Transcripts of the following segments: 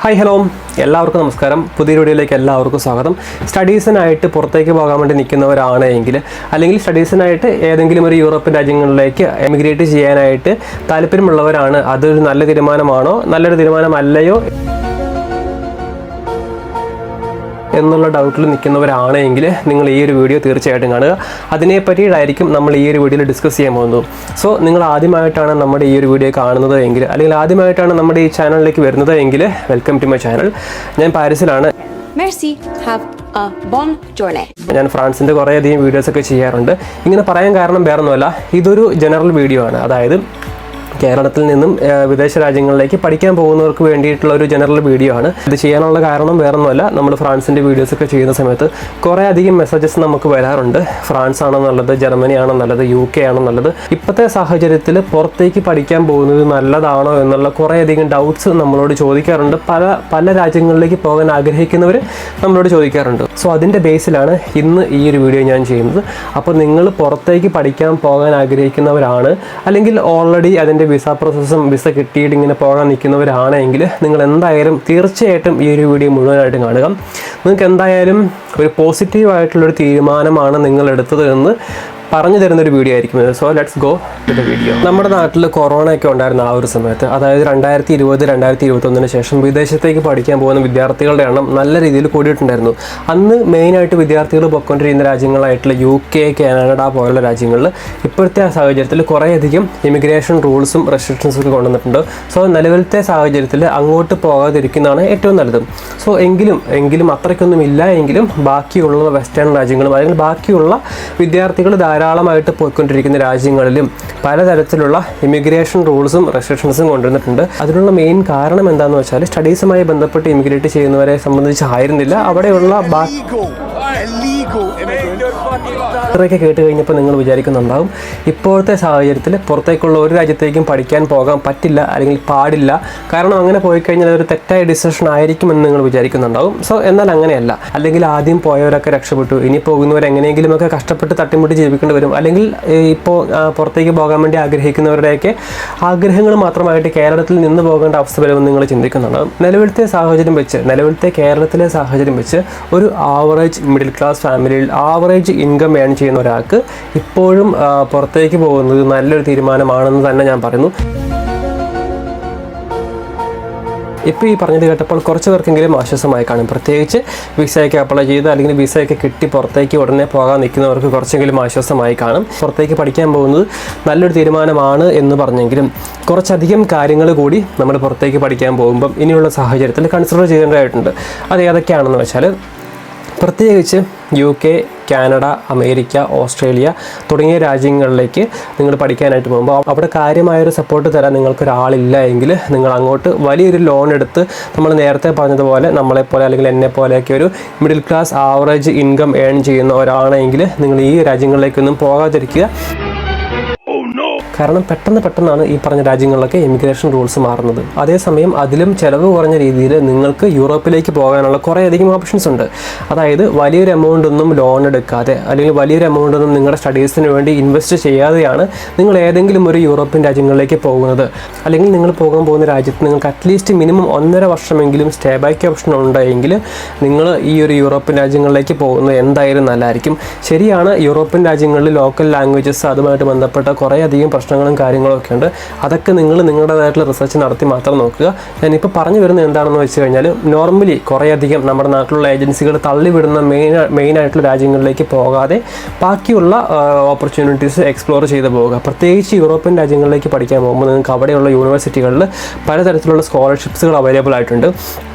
Hi hello എല്ലാവർക്കും നമസ്കാരം. പുതിയ വീഡിയോയിലേക്ക് എല്ലാവർക്കും സ്വാഗതം. സ്റ്റഡീസിനായിട്ട് പുറത്തേക്ക് പോകാൻ വേണ്ടി നിൽക്കുന്നവരാണ് എങ്കിൽ അല്ലെങ്കിൽ സ്റ്റഡീസിനായിട്ട് ഏതെങ്കിലും ഒരു യൂറോപ്യൻ രാജ്യങ്ങളിലേക്ക് എമിഗ്രേറ്റ് ചെയ്യാനായിട്ട് താല്പര്യമുള്ളവരാണ്. അതൊരു നല്ല തീരുമാനമാണോ നല്ലൊരു തീരുമാനമല്ലയോ എന്നുള്ള ഡൗട്ടിൽ നിൽക്കുന്നവരാണെങ്കിൽ നിങ്ങൾ ഈ ഒരു വീഡിയോ തീർച്ചയായിട്ടും കാണുക. അതിനെപ്പറ്റിയിട്ടായിരിക്കും നമ്മൾ ഈ ഒരു വീഡിയോയിൽ ഡിസ്കസ് ചെയ്യാൻ പോകുന്നത്. സോ നിങ്ങൾ ആദ്യമായിട്ടാണ് നമ്മുടെ ഈ ഒരു വീഡിയോ കാണുന്നത് എങ്കിൽ അല്ലെങ്കിൽ ആദ്യമായിട്ടാണ് നമ്മുടെ ഈ ചാനലിലേക്ക് വരുന്നത് എങ്കിൽ വെൽക്കം ടു മൈ ചാനൽ. ഞാൻ പാരീസിലാണ്. ഞാൻ ഫ്രാൻസിൻ്റെ കുറേയധികം വീഡിയോസൊക്കെ ചെയ്യാറുണ്ട്. ഇങ്ങനെ പറയാൻ കാരണം വേറൊന്നുമല്ല, ഇതൊരു ജനറൽ വീഡിയോ ആണ്. അതായത് കേരളത്തിൽ നിന്നും വിദേശ രാജ്യങ്ങളിലേക്ക് പഠിക്കാൻ പോകുന്നവർക്ക് വേണ്ടിയിട്ടുള്ള ഒരു ജനറൽ വീഡിയോ ആണ്. ഇത് ചെയ്യാനുള്ള കാരണം വേറൊന്നുമല്ല, നമ്മൾ ഫ്രാൻസിൻ്റെ വീഡിയോസൊക്കെ ചെയ്യുന്ന സമയത്ത് കുറേ അധികം മെസ്സേജസ് നമുക്ക് വരാറുണ്ട്. ഫ്രാൻസ് ആണോ നല്ലത്, ജർമ്മനി ആണോ നല്ലത്, UK ആണോ നല്ലത്, ഇപ്പോഴത്തെ സാഹചര്യത്തിൽ പുറത്തേക്ക് പഠിക്കാൻ പോകുന്നത് നല്ലതാണോ എന്നുള്ള കുറേയധികം ഡൗട്ട്സ് നമ്മളോട് ചോദിക്കാറുണ്ട്. പല രാജ്യങ്ങളിലേക്ക് പോകാൻ ആഗ്രഹിക്കുന്നവർ നമ്മളോട് ചോദിക്കാറുണ്ട്. സോ അതിൻ്റെ ബേസിലാണ് ഇന്ന് ഈ ഒരു വീഡിയോ ഞാൻ ചെയ്യുന്നത്. അപ്പോൾ നിങ്ങൾ പുറത്തേക്ക് പഠിക്കാൻ പോകാൻ ആഗ്രഹിക്കുന്നവരാണ് അല്ലെങ്കിൽ ഓൾറെഡി അതിൻ്റെ വിസ പ്രോസസ്സും വിസ കിട്ടിയിട്ട് ഇങ്ങനെ പോകാൻ നിൽക്കുന്നവരാണെങ്കിൽ നിങ്ങൾ എന്തായാലും തീർച്ചയായിട്ടും ഈ ഒരു വീഡിയോ മുഴുവനായിട്ടും കാണുക. നിങ്ങൾക്ക് എന്തായാലും ഒരു പോസിറ്റീവായിട്ടുള്ളൊരു തീരുമാനമാണ് നിങ്ങൾ എടുത്തത് എന്ന് പറഞ്ഞു തരുന്നൊരു വീഡിയോ ആയിരിക്കും. So let's go to the video. നമ്മുടെ നാട്ടിൽ കൊറോണയൊക്കെ ഉണ്ടായിരുന്ന ആ ഒരു സമയത്ത്, അതായത് 2020-2021 ശേഷം വിദേശത്തേക്ക് പഠിക്കാൻ പോകുന്ന വിദ്യാർത്ഥികളുടെ എണ്ണം നല്ല രീതിയിൽ കൂടിയിട്ടുണ്ടായിരുന്നു. അന്ന് മെയിനായിട്ട് വിദ്യാർത്ഥികൾ പോയിക്കൊണ്ടിരിക്കുന്ന രാജ്യങ്ങളായിട്ടുള്ള UK, കാനഡ പോലുള്ള രാജ്യങ്ങളിൽ ഇപ്പോഴത്തെ ആ സാഹചര്യത്തിൽ കുറേയധികം ഇമിഗ്രേഷൻ റൂൾസും റെസ്ട്രിക്ഷൻസും ഒക്കെ കൊണ്ടുവന്നിട്ടുണ്ട്. സോ നിലവിലത്തെ സാഹചര്യത്തിൽ അങ്ങോട്ട് പോകാതിരിക്കുന്നതാണ് ഏറ്റവും നല്ലത്. സോ എങ്കിലും അത്രയ്ക്കൊന്നും ഇല്ല എങ്കിലും ബാക്കിയുള്ള വെസ്റ്റേൺ രാജ്യങ്ങളും അല്ലെങ്കിൽ ബാക്കിയുള്ള വിദ്യാർത്ഥികൾ ധാരാളമായിട്ട് പോയിക്കൊണ്ടിരിക്കുന്ന രാജ്യങ്ങളിലും പലതരത്തിലുള്ള ഇമിഗ്രേഷൻ റൂൾസും റെസ്ട്രിക്ഷൻസും കൊണ്ടുവന്നിട്ടുണ്ട്. അതിനുള്ള മെയിൻ കാരണം എന്താണെന്ന് വെച്ചാൽ സ്റ്റഡീസുമായി ബന്ധപ്പെട്ട് ഇമിഗ്രേറ്റ് ചെയ്യുന്നവരെ സംബന്ധിച്ചായിരുന്നില്ല. അവിടെയുള്ള ഇത്രയൊക്കെ കേട്ട് കഴിഞ്ഞപ്പോൾ നിങ്ങൾ വിചാരിക്കുന്നുണ്ടാവും ഇപ്പോഴത്തെ സാഹചര്യത്തിൽ പുറത്തേക്കുള്ള ഒരു രാജ്യത്തേക്കും പഠിക്കാൻ പോകാൻ പറ്റില്ല അല്ലെങ്കിൽ പാടില്ല, കാരണം അങ്ങനെ പോയി കഴിഞ്ഞാൽ അതൊരു തെറ്റായ ഡിസിഷൻ ആയിരിക്കുമെന്ന് നിങ്ങൾ വിചാരിക്കുന്നുണ്ടാവും. സോ എന്നാൽ അങ്ങനെയല്ല. അല്ലെങ്കിൽ ആദ്യം പോയവരൊക്കെ രക്ഷപ്പെട്ടു, ഇനി പോകുന്നവർ എങ്ങനെയെങ്കിലുമൊക്കെ കഷ്ടപ്പെട്ട് തട്ടിമുട്ടി ജീവിക്കേണ്ടി വരും. അല്ലെങ്കിൽ ഇപ്പോൾ പുറത്തേക്ക് പോകാൻ വേണ്ടി ആഗ്രഹിക്കുന്നവരുടെയൊക്കെ ആഗ്രഹങ്ങൾ മാത്രമായിട്ട് കേരളത്തിൽ നിന്ന് പോകേണ്ട അവസ്ഥ വരുമെന്ന് നിങ്ങൾ ചിന്തിക്കുന്നുണ്ടാവും. നിലവിലത്തെ കേരളത്തിലെ സാഹചര്യം വെച്ച് ഒരു ആവറേജ് മിഡിൽ ക്ലാസ് ഫാമിലിയിൽ ആവറേജ് ഇൻകം ഏൺ ചെയ്യുന്ന ഒരാൾക്ക് ഇപ്പോഴും പുറത്തേക്ക് പോകുന്നത് നല്ലൊരു തീരുമാനമാണെന്ന് തന്നെ ഞാൻ പറയുന്നു. ഇപ്പോൾ ഈ പറഞ്ഞത് കേട്ടപ്പോൾ കുറച്ച് പേർക്കെങ്കിലും ആശ്വാസമായി കാണും. പ്രത്യേകിച്ച് വിസയൊക്കെ അപ്ലൈ ചെയ്ത് അല്ലെങ്കിൽ വിസയൊക്കെ കിട്ടി പുറത്തേക്ക് ഉടനെ പോകാൻ നിൽക്കുന്നവർക്ക് കുറച്ചെങ്കിലും ആശ്വാസമായി കാണും. പുറത്തേക്ക് പഠിക്കാൻ പോകുന്നത് നല്ലൊരു തീരുമാനമാണ് എന്ന് പറഞ്ഞെങ്കിലും കുറച്ചധികം കാര്യങ്ങൾ കൂടി നമ്മൾ പുറത്തേക്ക് പഠിക്കാൻ പോകുമ്പം ഇനിയുള്ള സാഹചര്യത്തിൽ കൺസിഡർ ചെയ്യേണ്ടതായിട്ടുണ്ട്. അത് ഏതൊക്കെയാണെന്ന് വെച്ചാൽ, പ്രത്യേകിച്ച് UK, കാനഡ, അമേരിക്ക, ഓസ്ട്രേലിയ തുടങ്ങിയ രാജ്യങ്ങളിലേക്ക് നിങ്ങൾ പഠിക്കാനായിട്ട് പോകുമ്പോൾ അവിടെ കാര്യമായൊരു സപ്പോർട്ട് തരാൻ നിങ്ങൾക്കൊരാളില്ല എങ്കിൽ നിങ്ങൾ അങ്ങോട്ട് വലിയൊരു ലോൺ എടുത്ത്, നമ്മൾ നേരത്തെ പറഞ്ഞതുപോലെ നമ്മളെപ്പോലെ അല്ലെങ്കിൽ എന്നെപ്പോലെയൊക്കെ ഒരു middle class average income earn ചെയ്യുന്ന ഒരാളാണെങ്കിൽ നിങ്ങൾ ഈ രാജ്യങ്ങളിലേക്കൊന്നും പോകാതിരിക്കുക. കാരണം പെട്ടെന്നാണ് ഈ പറഞ്ഞ രാജ്യങ്ങളിലൊക്കെ ഇമിഗ്രേഷൻ റൂൾസ് മാറുന്നത്. അതേസമയം അതിലും ചിലവ് കുറഞ്ഞ രീതിയിൽ നിങ്ങൾക്ക് യൂറോപ്പിലേക്ക് പോകാനുള്ള കുറേയധികം ഓപ്ഷൻസ് ഉണ്ട്. അതായത് വലിയൊരു എമൗണ്ട് ഒന്നും ലോൺ എടുക്കാതെ അല്ലെങ്കിൽ വലിയൊരു എമൗണ്ട് ഒന്നും നിങ്ങളുടെ സ്റ്റഡീസിന് വേണ്ടി ഇൻവെസ്റ്റ് ചെയ്യാതെയാണ് നിങ്ങൾ ഏതെങ്കിലും ഒരു യൂറോപ്യൻ രാജ്യങ്ങളിലേക്ക് പോകുന്നത്. അല്ലെങ്കിൽ നിങ്ങൾ പോകാൻ പോകുന്ന രാജ്യത്ത് നിങ്ങൾക്ക് അറ്റ്ലീസ്റ്റ് മിനിമം 1.5 വർഷമെങ്കിലും സ്റ്റേ ബാക്ക് ഓപ്ഷൻ ഉണ്ടെങ്കിൽ നിങ്ങൾ ഈ ഒരു യൂറോപ്യൻ രാജ്യങ്ങളിലേക്ക് പോകുന്നത് എന്തായാലും നല്ലതായിരിക്കും. ശരിയാണ്, യൂറോപ്യൻ രാജ്യങ്ങളിൽ ലോക്കൽ ലാംഗ്വേജസ് അതുമായിട്ട് ബന്ധപ്പെട്ട കുറേയധികം പ്രശ്നങ്ങളും കാര്യങ്ങളൊക്കെ ഉണ്ട്. അതൊക്കെ നിങ്ങൾ നിങ്ങളുടേതായിട്ടുള്ള റിസർച്ച് നടത്തി മാത്രം നോക്കുക. ഞാനിപ്പോൾ പറഞ്ഞു വരുന്നത് എന്താണെന്ന് വെച്ച് കഴിഞ്ഞാൽ, നോർമലി കുറേയധികം നമ്മുടെ നാട്ടിലുള്ള ഏജൻസികൾ തള്ളിവിടുന്ന മെയിനായിട്ടുള്ള രാജ്യങ്ങളിലേക്ക് പോകാതെ ബാക്കിയുള്ള ഓപ്പർച്യൂണിറ്റീസ് എക്സ്പ്ലോർ ചെയ്ത് പോവുക. പ്രത്യേകിച്ച് യൂറോപ്യൻ രാജ്യങ്ങളിലേക്ക് പഠിക്കാൻ പോകുമ്പോൾ നിങ്ങൾക്ക് അവിടെയുള്ള യൂണിവേഴ്സിറ്റികളിൽ പലതരത്തിലുള്ള സ്കോളർഷിപ്സുകൾ അവൈലബിൾ ആയിട്ടുണ്ട്.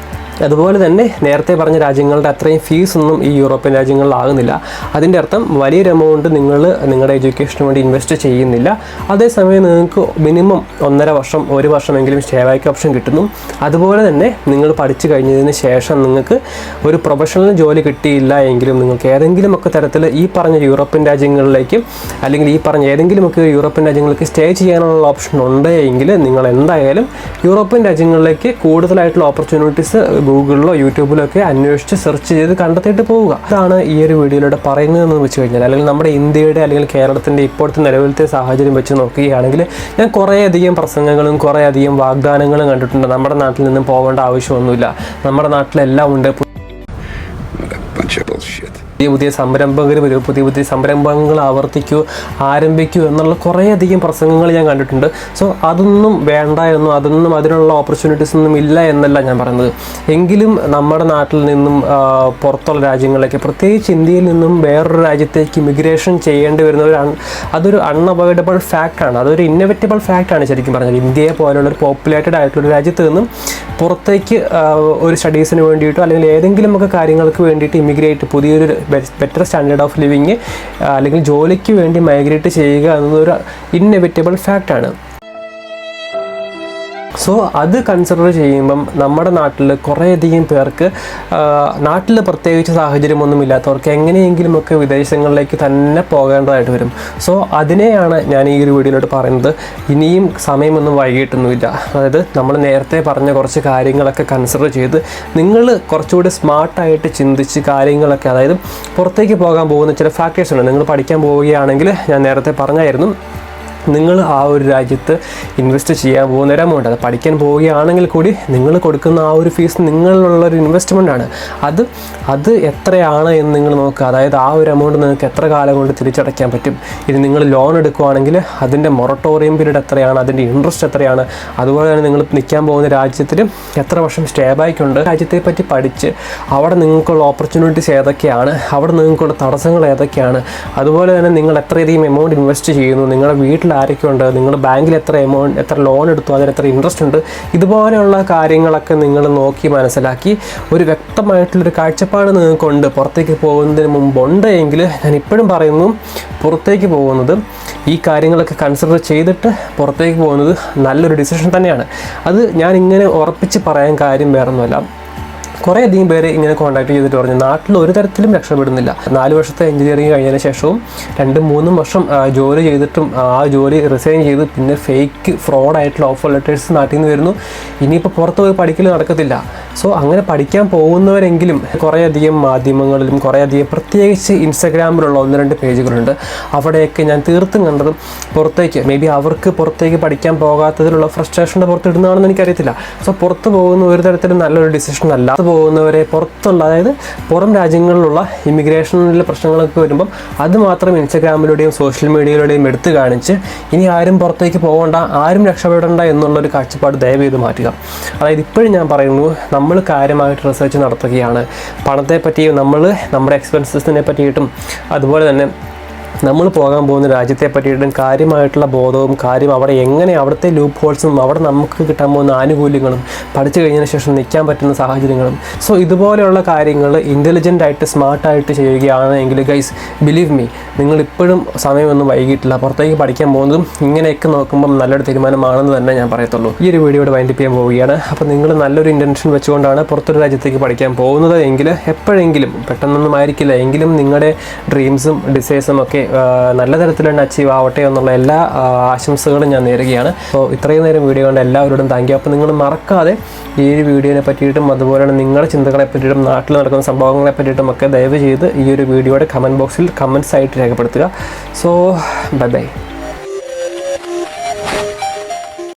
അതുപോലെ തന്നെ നേരത്തെ പറഞ്ഞ രാജ്യങ്ങളുടെ അത്രയും ഫീസൊന്നും ഈ യൂറോപ്യൻ രാജ്യങ്ങളിലാകുന്നില്ല. അതിൻ്റെ അർത്ഥം വലിയൊരു എമൗണ്ട് നിങ്ങൾ നിങ്ങളുടെ എഡ്യൂക്കേഷന് വേണ്ടി ഇൻവെസ്റ്റ് ചെയ്യുന്നില്ല. അതേസമയം നിങ്ങൾക്ക് മിനിമം 1.5 വർഷം 1 വർഷമെങ്കിലും സ്റ്റേ ബാക്ക് ഓപ്ഷൻ കിട്ടുന്നു. അതുപോലെ തന്നെ നിങ്ങൾ പഠിച്ചു കഴിഞ്ഞതിന് ശേഷം നിങ്ങൾക്ക് ഒരു പ്രൊഫഷണൽ ജോലി കിട്ടിയില്ല എങ്കിലും നിങ്ങൾക്ക് ഏതെങ്കിലുമൊക്കെ തരത്തിൽ ഈ പറഞ്ഞ യൂറോപ്യൻ രാജ്യങ്ങളിലേക്ക് അല്ലെങ്കിൽ ഈ പറഞ്ഞ ഏതെങ്കിലുമൊക്കെ യൂറോപ്യൻ രാജ്യങ്ങൾക്ക് സ്റ്റേ ചെയ്യാനുള്ള ഓപ്ഷൻ ഉണ്ടെങ്കിൽ നിങ്ങൾ എന്തായാലും യൂറോപ്യൻ രാജ്യങ്ങളിലേക്ക് കൂടുതലായിട്ടുള്ള ഓപ്പർച്യൂണിറ്റീസ് ഗൂഗിളിലോ യൂട്യൂബിലോ ഒക്കെ അന്വേഷിച്ച് സെർച്ച് ചെയ്ത് കണ്ടെത്തിയിട്ട് പോവുക. അതാണ് ഈ ഒരു വീഡിയോയിലൂടെ പറയുന്നതെന്ന് വെച്ച് കഴിഞ്ഞാൽ, അല്ലെങ്കിൽ നമ്മുടെ ഇന്ത്യയുടെ അല്ലെങ്കിൽ കേരളത്തിൻ്റെ ഇപ്പോഴത്തെ നിലവിലത്തെ സാഹചര്യം വെച്ച് നോക്കുകയാണെങ്കിൽ ഞാൻ കുറേയധികം പ്രസംഗങ്ങളും കുറേയധികം വാഗ്ദാനങ്ങളും കണ്ടിട്ടുണ്ട്. നമ്മുടെ നാട്ടിൽ നിന്നും പോകേണ്ട ആവശ്യമൊന്നുമില്ല, നമ്മുടെ നാട്ടിലെല്ലാം ഉണ്ട്, പുതിയ സംരംഭകർ വരും, പുതിയ സംരംഭങ്ങൾ ആരംഭിക്കൂ എന്നുള്ള കുറേയധികം പ്രസംഗങ്ങൾ ഞാൻ കണ്ടിട്ടുണ്ട്. സോ അതൊന്നും വേണ്ട എന്നും അതിനുള്ള ഓപ്പർച്യൂണിറ്റീസ് ഒന്നും ഇല്ല എന്നല്ല ഞാൻ പറയുന്നത്. എങ്കിലും നമ്മുടെ നാട്ടിൽ നിന്നും പുറത്തുള്ള രാജ്യങ്ങളിലേക്ക്, പ്രത്യേകിച്ച് ഇന്ത്യയിൽ നിന്നും വേറൊരു രാജ്യത്തേക്ക് ഇമിഗ്രേഷൻ ചെയ്യേണ്ടി വരുന്ന അതൊരു അൺഅവോയ്ഡബിൾ ഫാക്റ്റാണ്, അതൊരു ഇന്നോവേറ്റബിൾ ഫാക്റ്റാണ് ശരിക്കും പറഞ്ഞാൽ. ഇന്ത്യയെ പോലുള്ള ഒരു പോപ്പുലേറ്റഡ് ആയിട്ടുള്ള രാജ്യത്ത് നിന്നും പുറത്തേക്ക് ഒരു സ്റ്റഡീസിന് വേണ്ടിയിട്ടോ അല്ലെങ്കിൽ ഏതെങ്കിലുമൊക്കെ കാര്യങ്ങൾക്ക് വേണ്ടിയിട്ട് ഇമിഗ്രേറ്റ്, പുതിയൊരു ബെറ്റർ സ്റ്റാൻഡേർഡ് ഓഫ് ലിവിങ് അല്ലെങ്കിൽ ജോലിക്ക് വേണ്ടി മൈഗ്രേറ്റ് ചെയ്യുക എന്നതൊരു ഇന്നെവിറ്റബിൾ ഫാക്റ്റാണ്. സോ അത് കൺസിഡർ ചെയ്യുമ്പം നമ്മുടെ നാട്ടിൽ കുറേയധികം പേർക്ക്, നാട്ടിൽ പ്രത്യേകിച്ച് സാഹചര്യമൊന്നും ഇല്ലാത്തവർക്ക് എങ്ങനെയെങ്കിലുമൊക്കെ വിദേശങ്ങളിലേക്ക് തന്നെ പോകേണ്ടതായിട്ട് വരും. സോ അതിനെയാണ് ഞാൻ ഈ ഒരു വീഡിയോയിലോട്ട് പറയുന്നത്. ഇനിയും സമയമൊന്നും വൈകിട്ടൊന്നുമില്ല. അതായത് നമ്മൾ നേരത്തെ പറഞ്ഞ കുറച്ച് കാര്യങ്ങളൊക്കെ കൺസിഡർ ചെയ്ത് നിങ്ങൾ കുറച്ചുകൂടി സ്മാർട്ടായിട്ട് ചിന്തിച്ച് കാര്യങ്ങളൊക്കെ, അതായത് പുറത്തേക്ക് പോകാൻ പോകുന്ന ചില ഫാക്ടേഴ്സ് ഉണ്ട്. നിങ്ങൾ പഠിക്കാൻ പോവുകയാണെങ്കിൽ ഞാൻ നേരത്തെ പറഞ്ഞായിരുന്നു, നിങ്ങൾ ആ ഒരു രാജ്യത്ത് ഇൻവെസ്റ്റ് ചെയ്യാൻ പോകുന്ന ഒരു എമൗണ്ട്, അത് പഠിക്കാൻ പോവുകയാണെങ്കിൽ കൂടി നിങ്ങൾ കൊടുക്കുന്ന ആ ഒരു ഫീസ് നിങ്ങളുള്ളൊരു ഇൻവെസ്റ്റ്മെൻറ്റാണ്. അത് എത്രയാണ് എന്ന് നിങ്ങൾ നോക്കുക. അതായത് ആ ഒരു എമൗണ്ട് നിങ്ങൾക്ക് എത്ര കാലം കൊണ്ട് തിരിച്ചടയ്ക്കാൻ പറ്റും. ഇനി നിങ്ങൾ ലോൺ എടുക്കുകയാണെങ്കിൽ അതിൻ്റെ മൊറട്ടോറിയം പീരീഡ് എത്രയാണ്, അതിൻ്റെ ഇൻട്രസ്റ്റ് എത്രയാണ്, അതുപോലെ തന്നെ നിങ്ങൾ നിൽക്കാൻ പോകുന്ന രാജ്യത്തിൽ എത്ര വർഷം സ്റ്റേ ബാക്ക് ഉണ്ട്, രാജ്യത്തെ പറ്റി പഠിച്ച് അവിടെ നിങ്ങൾക്കുള്ള ഓപ്പർച്യൂണിറ്റീസ് ഏതൊക്കെയാണ്, അവിടെ നിങ്ങൾക്കുള്ള തടസ്സങ്ങൾ ഏതൊക്കെയാണ്, അതുപോലെ തന്നെ നിങ്ങൾ എത്രയധികം എമൗണ്ട് ഇൻവെസ്റ്റ് ചെയ്യുന്നു, നിങ്ങളുടെ വീട്ടിൽ ആരൊക്കെ ഉണ്ട്, നിങ്ങൾ ബാങ്കിൽ എത്ര ലോൺ എടുത്തു, അതിന് എത്ര ഇൻട്രസ്റ്റ് ഉണ്ട്, ഇതുപോലെയുള്ള കാര്യങ്ങളൊക്കെ നിങ്ങൾ നോക്കി മനസ്സിലാക്കി ഒരു വ്യക്തമായിട്ടുള്ളൊരു കാഴ്ചപ്പാട് നിങ്ങൾക്കുണ്ട് പുറത്തേക്ക് പോകുന്നതിന് മുമ്പുണ്ട് എങ്കിൽ ഞാൻ ഇപ്പോഴും പറയുന്നു, പുറത്തേക്ക് പോകുന്നത് ഈ കാര്യങ്ങളൊക്കെ കൺസിഡർ ചെയ്തിട്ട് പുറത്തേക്ക് പോകുന്നത് നല്ലൊരു ഡിസിഷൻ തന്നെയാണ്. അത് ഞാൻ ഇങ്ങനെ ഉറപ്പിച്ച് പറയാൻ കാര്യം വേറൊന്നുമല്ല. കുറേയധികം പേര് ഇങ്ങനെ കോൺടാക്ട് ചെയ്തിട്ട് പറഞ്ഞു നാട്ടിൽ ഒരു തരത്തിലും രക്ഷപ്പെടുന്നില്ല. 4 വർഷത്തെ എഞ്ചിനീയറിംഗ് കഴിഞ്ഞതിന് ശേഷവും 2-3 വർഷം ജോലി ചെയ്തിട്ടും ആ ജോലി റിസൈൻ ചെയ്ത് പിന്നെ ഫേക്ക് ഫ്രോഡായിട്ടുള്ള ഓഫർ ലെറ്റേഴ്സ് നാട്ടിൽ നിന്ന് വരുന്നു. ഇനിയിപ്പോൾ പുറത്ത് പോയി പഠിക്കൽ നടക്കത്തില്ല. സോ അങ്ങനെ പഠിക്കാൻ പോകുന്നവരെങ്കിലും കുറേയധികം മാധ്യമങ്ങളിലും കുറേയധികം പ്രത്യേകിച്ച് ഇൻസ്റ്റാഗ്രാമിലുള്ള 1-2 പേജുകളുണ്ട്. അവിടെയൊക്കെ ഞാൻ തീർത്തും കണ്ടതും പുറത്തേക്ക്, മേ ബി അവർക്ക് പുറത്തേക്ക് പഠിക്കാൻ പോകാത്തതിലുള്ള ഫ്രസ്ട്രേഷൻ്റെ പുറത്തിടുന്നതാണെന്ന് എനിക്കറിയത്തില്ല. സോ പുറത്ത് പോകുന്ന ഒരു തരത്തിലും നല്ലൊരു ഡിസിഷൻ അല്ല. പോകുന്നവരെ പുറത്തുള്ള, അതായത് പുറം രാജ്യങ്ങളിലുള്ള ഇമിഗ്രേഷനിലെ പ്രശ്നങ്ങളൊക്കെ വരുമ്പം അത് മാത്രം ഇൻസ്റ്റാഗ്രാമിലൂടെയും സോഷ്യൽ മീഡിയയിലൂടെയും എടുത്തു കാണിച്ച് ഇനി ആരും പുറത്തേക്ക് പോകണ്ട, ആരും രക്ഷപ്പെടേണ്ട എന്നുള്ളൊരു കാഴ്ചപ്പാട് ദയവ് ചെയ്ത് മാറ്റുക. അതായത് ഇപ്പോഴും ഞാൻ പറയുന്നു, നമ്മൾ കാര്യമായിട്ട് റിസർച്ച് നടത്തുകയാണ്. പണത്തെ പറ്റിയും നമ്മുടെ എക്സ്പെൻസസിനെ പറ്റിയിട്ടും അതുപോലെ തന്നെ നമ്മൾ പോകാൻ പോകുന്ന രാജ്യത്തെ പറ്റിയിട്ടും കാര്യമായിട്ടുള്ള ബോധവും അവിടെ അവിടുത്തെ ലൂപ്പ് ഹോൾസും അവിടെ നമുക്ക് കിട്ടാൻ പോകുന്ന ആനുകൂല്യങ്ങളും പഠിച്ചു കഴിഞ്ഞതിന് ശേഷം നിൽക്കാൻ പറ്റുന്ന സാഹചര്യങ്ങളും, സോ ഇതുപോലെയുള്ള കാര്യങ്ങൾ ഇൻ്റലിജൻ്റായിട്ട് സ്മാർട്ടായിട്ട് ചെയ്യുകയാണെങ്കിൽ ഗൈസ്, ബിലീവ് മീ, നിങ്ങളിപ്പോഴും സമയമൊന്നും വൈകിട്ടില്ല. പുറത്തേക്ക് പഠിക്കാൻ പോകുന്നതും ഇങ്ങനെയൊക്കെ നോക്കുമ്പം നല്ലൊരു തീരുമാനമാണെന്ന് തന്നെ ഞാൻ പറയത്തുള്ളൂ. ഈ ഒരു വീഡിയോയുടെ വൈൻഡപ്പ് ചെയ്യാൻ പോവുകയാണ്. അപ്പോൾ നിങ്ങൾ നല്ലൊരു ഇൻറ്റൻഷൻ വെച്ചുകൊണ്ടാണ് പുറത്തൊരു രാജ്യത്തേക്ക് പഠിക്കാൻ പോകുന്നത് എങ്കിൽ, എപ്പോഴെങ്കിലും, പെട്ടെന്നൊന്നും ആയിരിക്കില്ല എങ്കിലും, നിങ്ങളുടെ ഡ്രീംസും ഡിസൈർസും ഒക്കെ നല്ല തരത്തിൽ തന്നെ അച്ചീവ് ആവട്ടെ എന്നുള്ള എല്ലാ ആശംസകളും ഞാൻ നേരുകയാണ്. അപ്പോൾ ഇത്രയും നേരം വീഡിയോ കണ്ട എല്ലാവരോടും താങ്ക് യു. അപ്പോൾ നിങ്ങൾ മറക്കാതെ ഈ ഒരു വീഡിയോനെ പറ്റിയിട്ടും അതുപോലെ തന്നെ നിങ്ങളുടെ ചിന്തകളെ പറ്റിയിട്ടും നാട്ടിൽ നടക്കുന്ന സംഭവങ്ങളെ പറ്റിയിട്ടും ഒക്കെ ദയവ് ചെയ്ത് ഈ ഒരു വീഡിയോയുടെ കമൻറ്റ് ബോക്സിൽ കമൻറ്റ്സ് ആയിട്ട് രേഖപ്പെടുത്തുക. So bye bye.